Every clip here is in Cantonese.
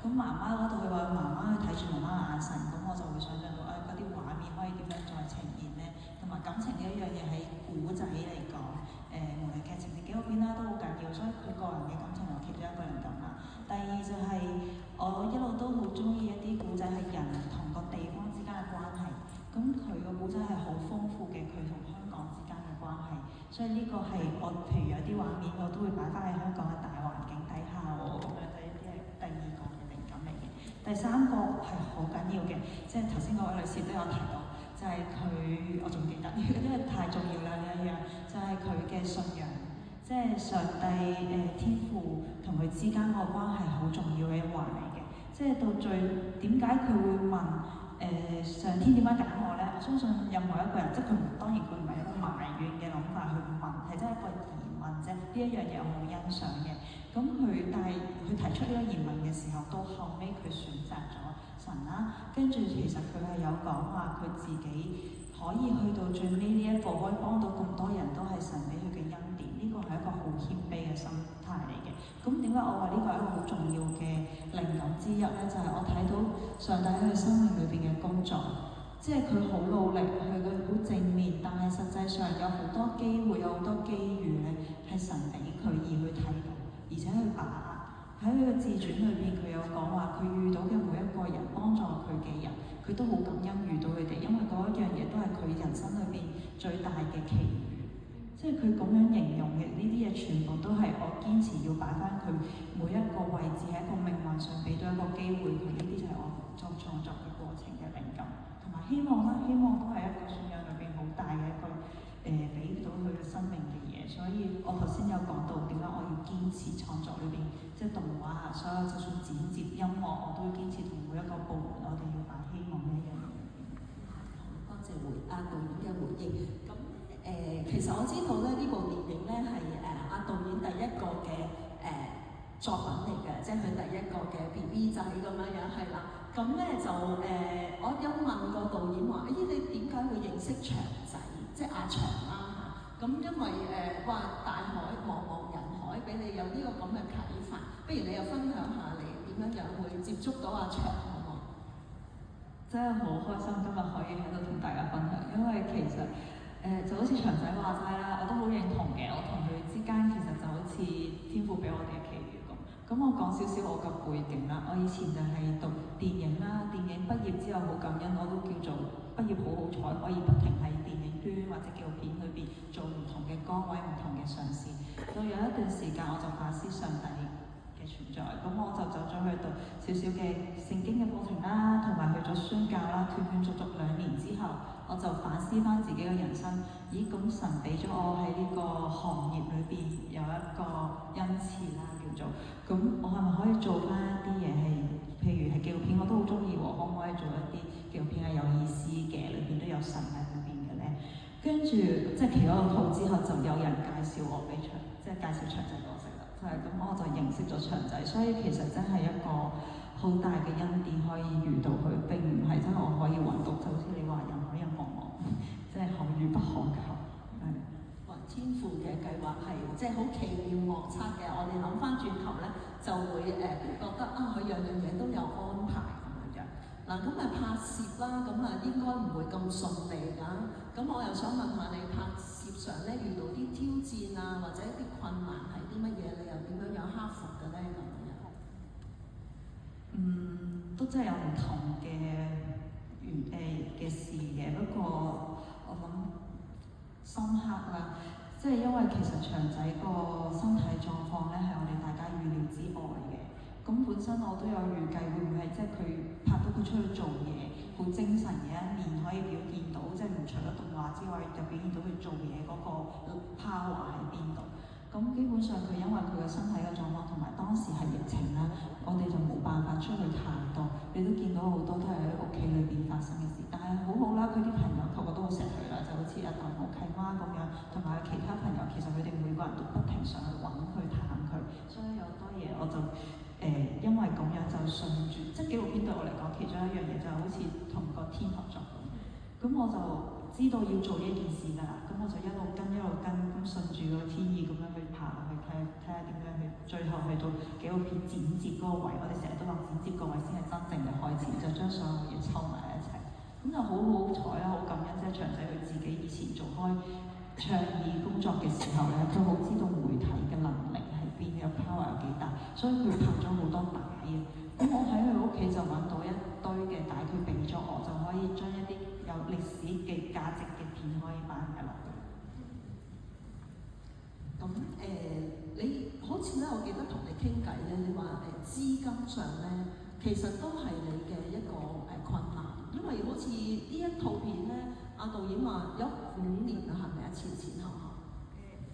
咁媽媽嗰度佢話媽媽去睇住媽媽嘅眼神，咁我就會想像到嗰啲畫面可以點樣再呈現呢？同埋感情呢一樣嘢喺古仔嚟講，無論劇情定紀錄片啦都好緊要，所以佢個人嘅感情有其中一個靈感啦。第二就係、我一路都好中意一啲古仔係人同個地方之間嘅關係，咁佢個古仔係好豐富嘅，佢同香港之間嘅關係，所以呢個係我譬如有啲畫面我都會擺翻喺香港嘅大環境底下喎，咁樣就一啲係第二個嘅靈感嚟嘅。第三個係好緊要嘅，即係頭先嗰位女士都有提到，就係佢我仲記得，因為太重要啦呢一樣，就係佢嘅信仰。即係上帝天父同佢之間個關係好重要嘅一環嚟嘅，即係到最點解佢會問上天點解揀我呢？我相信任何一個人，即係佢當然佢唔係一個埋怨嘅諗法去問，係真係一個疑問啫。呢一樣嘢我好欣賞嘅。咁但係佢提出呢個疑問嘅時候，到後尾佢選擇咗神啦，跟住其實佢係有講話佢自己可以去到最尾呢一步，可以幫到咁多人都係神俾佢嘅恩典。呢個係一個好謙卑嘅心態嚟嘅。咁點解我話呢個係一個好重要嘅靈感之一呢？就係我睇到上帝喺佢生命裏邊嘅工作，即係佢好努力，佢好正面，但係實際上有好多機會，有好多機遇咧，係神俾佢而去睇到，而且去把握。喺佢嘅自傳裏邊，佢有講話，佢遇到嘅每一個人，幫助佢嘅人，佢都好感恩遇到佢哋，因為嗰一樣嘢都係佢人生裏邊最大嘅奇遇。即係佢咁樣形容嘅呢啲嘢，全部都係我堅持要擺翻佢每一個位置喺一個命運上，俾到一個機會佢。呢啲就係我作創作嘅過程嘅靈感，同埋希望啦，希望都係一個信仰裏邊好大嘅一個俾到佢嘅生命嘅嘢。所以我頭先有講到點解我要堅持創作裏邊，即係動畫啊，所有就算剪接音樂，我都堅持同每一個部門，我哋要擺希望嘅一樣嘢。多謝導演嘅回應。咁其實我知道咧，呢部電影咧係導演第一個嘅作品嚟嘅，即係佢第一個嘅 BB 仔咁樣樣係啦。咁咧就我有問過導演話：咦，你點解會認識祥仔，即係阿祥啦嚇？咁因為話大海茫茫人海，俾你有呢個咁嘅啟發，不如你又分享下你點樣樣會接觸到阿祥好唔好？真係好開心今日可以喺度同大家分享，因為其實就好似祥仔話齋啦，我都好認同嘅。我同佢之間其實就好似天父俾我哋嘅奇遇咁。咁我講少少我嘅背景啦。我以前就係讀電影啦，電影畢業之後好感恩，我都叫做畢業好好彩，可以不停喺電影圈或者紀錄片裏邊做唔同嘅崗位、唔同嘅嘗試。到有一段時間我就反思上帝嘅存在，咁我就走咗去讀少少嘅聖經嘅課程啦，同埋去咗宣教啦，斷斷續續2年之後，我就反思翻自己嘅人生。咦，咁神俾咗我喺呢個行業裏邊有一個恩賜啦，叫做咁，我係咪可以做翻一啲嘢係，譬如係紀錄片我都好中意喎，可唔可以做一啲紀錄片係有意思嘅，裏邊都有神喺裏邊嘅咧？跟住即係企咗個鋪之後，就有人介紹我俾祥，即係介紹祥仔俾我識啦。係咁，我就認識咗祥仔，所以其實真係一個好大嘅恩典可以遇到佢，並唔係真係我可以揾到，就好似你話人海人茫茫，即係可遇不可求。係天父嘅計劃係即係好奇妙莫測嘅。我哋諗翻轉頭咧，就會覺得佢樣樣嘢都有安排咁樣樣。嗱，咁拍攝啦，咁應該唔會咁順利㗎。咁我又想問下你拍攝上咧遇到啲挑戰啊，或者一啲困難係啲乜嘢？你又點樣克服嘅咧？咁樣都真係有唔同嘅嘅事嘅。不過我諗深刻啦。即係因為其實祥仔個身體狀況咧係我哋大家預料之外嘅。咁本身我都有預計會唔會係即係佢拍到佢出去做嘢好精神嘅一面可以表現到，即係唔除咗動畫之外，就表現到佢做嘢嗰個 power 喺邊度。咁基本上佢因為佢嘅身體嘅狀況同埋當時係疫情啦，我哋就冇辦法出去太多。你都見到好多都係喺屋企裏邊發生嘅事，但係好好啦，佢啲朋友個個都好錫佢啦，就好似阿大毛契媽咁樣，同埋其他朋友，其實佢哋每個人都不停上去揾佢探佢，所以有好多嘢我就因為咁樣就順住，即係紀錄片對我嚟講，其中一樣嘢就好似同個天合作咁我就知道要做呢件事㗎啦，咁我就一路跟，咁順住個天意咁樣去爬落去睇下點樣去，最後去到紀錄片剪接嗰個位，我哋成日都話剪接接個位先係真正嘅開始，就將所有嘢湊埋一齊。咁就好好彩啦，好感恩，即係祥仔佢自己以前做開倡議工作嘅時候咧，佢好知道媒體嘅能力係邊，有 power 有幾大，所以佢拍咗好多帶嘅。咁我喺佢屋企就揾到一堆嘅帶，佢俾咗我，就可以將一啲有歷史嘅價值嘅片可以擺埋落去。咁你好似咧，我記得同你傾偈咧，你話資金上咧，其實都係你嘅一個困難，因為好似呢一套片咧，阿導演話有5年啦，係咪啊？前後後。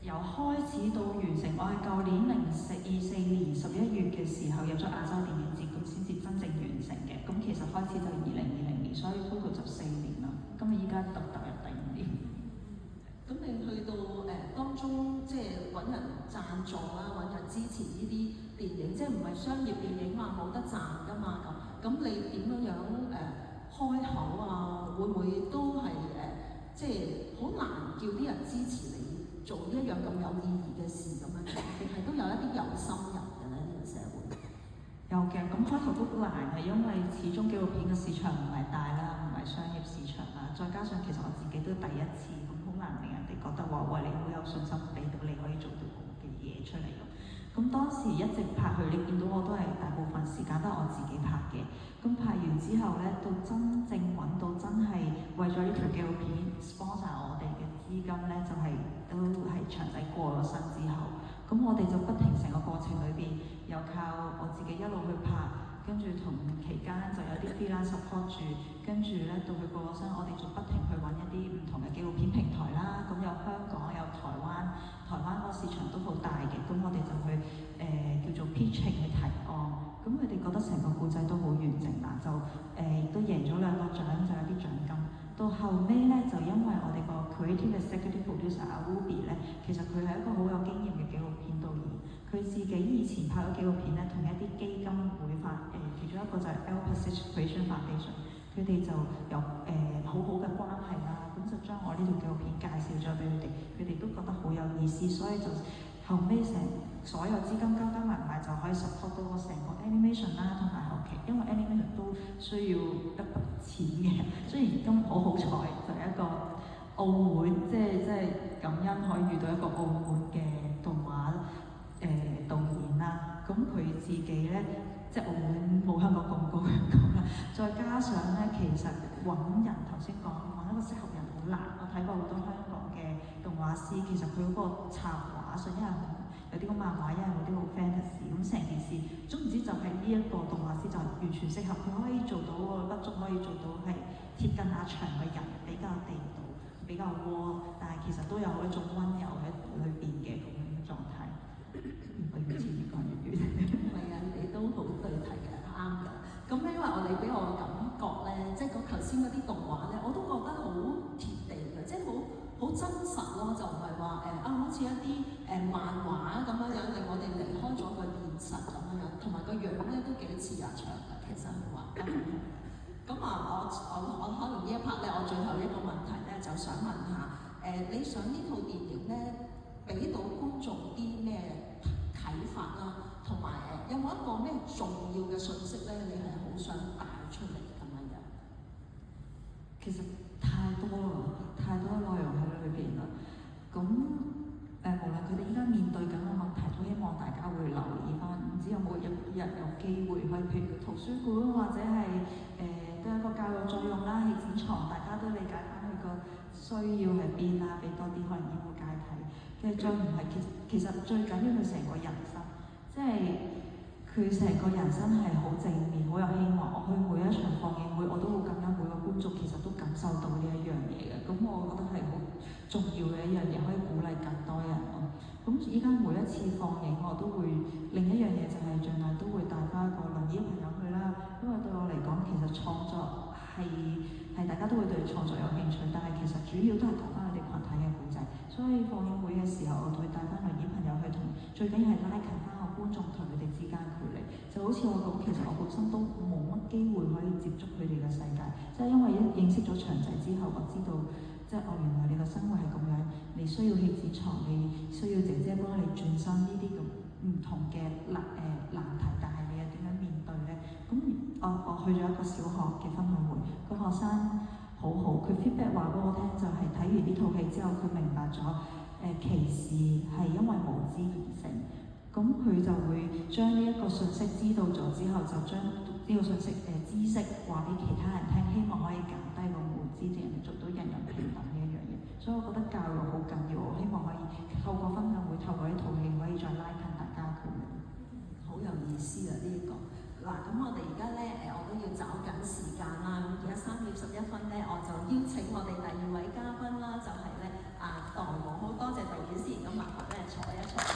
由開始到完成，我係舊年24年11月嘅時候入咗亞洲電影節，咁先至真正完成嘅。咁其實開始就2020年，所以 total 就4年啦。咁依家踏入第5年。咁你去到當中，即係揾人贊助啦，揾人支持呢啲電影，即係唔係商業電影嘛，冇得賺㗎嘛咁。咁你點樣開口啊？會唔會都係即係好難叫啲人支持你做呢一樣咁有意義嘅事咁樣？定係都有一啲有心人嘅咧？呢個社會有嘅，咁開頭都難係因為始終紀錄片嘅市場唔係大啦，唔係商業市場啦，再加上其實我自己都第一次，咁好難令人哋覺得話喂，你好有信心俾到你可以做到好嘅嘢出嚟咁。咁當時一直拍佢，你見到我都係大部分時間都係我自己拍嘅。咁拍完之後咧，到真正揾到真係為咗呢條紀錄片 sponsor 我哋嘅資金咧，就係都係祥仔過咗身之後，咁我哋就不停成個過程裏邊，又靠我自己一路去拍，跟住同期間咧就有啲 freelance support 住，跟住咧到佢過咗身，我哋就不停去揾一啲唔同嘅紀錄片平台啦。咁有香港，有台灣，台灣個市場都好大嘅，咁我哋就去叫做 pitching 去提案。咁佢哋覺得成個故仔都好完整啦，就亦都贏咗2個獎，就有啲獎金。到後尾咧，就因為我哋個 creative executive producer 阿 Ruby 咧，其實佢係一個好有經驗嘅紀錄片導演。佢自己以前拍咗紀錄片咧，同一啲基金會其中一個就係 El Pacific Creation Foundation， 佢哋就有好好嘅關係啦。咁就將我呢條紀錄片介紹咗俾佢哋都覺得好有意思，所以就後尾所有資金加埋就可以 support 到我成個 animation 啦，同埋後期，因為 animation 都需要一筆錢嘅。雖然今我好彩就係一個澳門，即係感恩可以遇到一個澳門嘅動畫導演啦。咁佢自己咧，即係澳門冇香港咁高香港啦。再加上咧，其實揾人頭先講揾一個適合人好難。我睇過好多香港嘅動畫師，其實佢嗰個插畫上一係有啲個漫畫，一係有啲好 fantasy， 咁成件事總唔知就係呢一個動畫師就完全適合，佢可以做到個筆觸，可以做到係貼近阿祥嘅人，比較地道，比較窩，但係其實都有一種溫柔喺裏邊嘅咁樣嘅狀態。我要前面講粵語。唔係啊，你都好對題嘅，啱㗎。咁咧，因為我哋俾我嘅感覺咧，即係嗰頭先嗰啲動畫咧，我都覺得好貼地嘅，即係好真實咯，就唔係話好似一啲漫畫咁樣樣，令我哋離開咗個現實咁樣樣，同埋個樣咧都幾似阿祥嘅，其實係話。咁我可能呢一 part 咧，我最後一個問題咧，就想問下你想呢套電影咧，俾到觀眾啲咩啟發啦，同埋有冇一個咩重要嘅訊息咧，你係好想帶出嚟咁樣樣？其實太多內容喺裏邊啦。咁無論佢哋依家面對緊嘅問題，都希望大家會留意翻。唔知有冇一日有機會去，譬如圖書館或者係都有一個教育作用啦，氣展床，大家都理解翻佢個需要喺邊啦，俾多啲可能醫護界睇。跟住再唔係，其實最緊要佢成個人生，即係佢成個人生係好正面，好有希望。我去每一場放映會，我都好感恩每個觀眾其實都感受到呢一樣嘢嘅。咁我覺得係好重要嘅一樣嘢，可以鼓勵更多人咯。咁依家每一次放映，我都會另一樣嘢就係盡量都會帶翻個輪椅朋友去啦。因為對我嚟講，其實創作係大家都會對創作有興趣，但係其實主要都係講翻佢哋群體嘅故仔。所以放映會嘅時候，我會帶翻輪椅朋友去同，最緊要係拉近翻個觀眾同佢哋之間距離。就好似我咁，其實我本身都冇乜機會可以接觸佢哋嘅世界，即係因為認識咗祥仔之後，我知道即係原來你個生活係咁樣，你需要氣子床，你需要姐姐幫你轉身呢啲咁唔同嘅難題，但係你又點樣面對咧？咁我去咗一個小學嘅分享會，個學生好好，佢 feedback 話俾我聽就係睇完呢套戲之後，佢明白咗歧視係因為無知而成。咁佢就會將呢一個信息知道咗之後，就將呢個信息知識話俾其他人聽，希望可以減低個無知，令人做到人人平等呢一樣嘢。所以我覺得教育好緊要，我希望可以透過分享會，透過呢套戲可以再拉近大家距離。好有意思啊！呢一個嗱，咁我哋而家咧我都要找緊時間啦。咁而家3:11咧，我就邀請我哋第二位嘉賓啦，就係咧代我好多謝導演先，咁麻煩咧坐一坐。